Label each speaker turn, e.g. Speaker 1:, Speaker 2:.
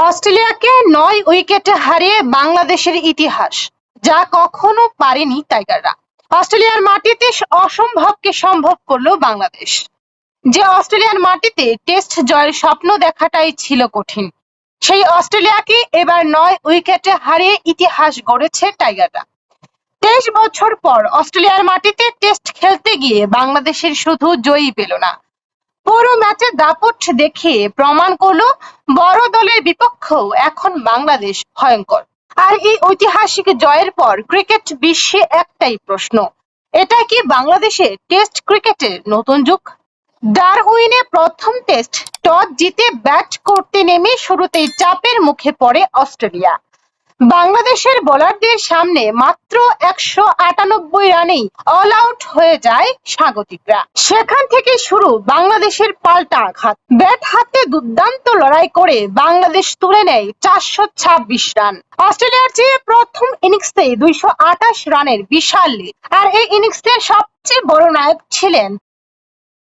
Speaker 1: অস্ট্রেলিয়াকে 9 উইকেটে হারিয়ে বাংলাদেশের ইতিহাস যা কখনো পারেনি টাইগাররা। অস্ট্রেলিয়ার মাটিতে অসম্ভবকে সম্ভব করলো বাংলাদেশ। যে অস্ট্রেলিয়ার মাটিতে টেস্ট জয়ের স্বপ্ন দেখাটাই ছিল কঠিন, সেই অস্ট্রেলিয়াকে এবার 9 উইকেটে হারিয়ে ইতিহাস গড়েছে টাইগাররা। 23 বছর পর অস্ট্রেলিয়ার মাটিতে টেস্ট খেলতে গিয়ে বাংলাদেশের শুধু জয়ী পেল না, পুরো ম্যাচে দাপট দেখিয়ে প্রমাণ করলো বড় দলের বিপক্ষেও এখন বাংলাদেশ ভয়ঙ্কর। আর এই ঐতিহাসিক জয়ের পর ক্রিকেট বিশ্বে একটাই প্রশ্ন, এটা কি বাংলাদেশে টেস্ট ক্রিকেটের নতুন যুগ? ডারউইনে প্রথম টেস্ট টস জিতে ব্যাট করতে নেমে শুরুতেই চাপের মুখে পড়ে অস্ট্রেলিয়া। বাংলাদেশের বোলারদের সামনে মাত্র 198 রানেই অল আউট হয়ে যায় স্বাগতিকরা। সেখান থেকে শুরু বাংলাদেশের পাল্টা আঘাত। ব্যাট হাতে দুর্দান্ত লড়াই করে বাংলাদেশ তুলে নেয় 426 রান। অস্ট্রেলিয়ার চেয়ে প্রথম ইনিংসে 228 রানের বিশাল লিড। আর এই ইনিংসের সবচেয়ে বড় নায়ক ছিলেন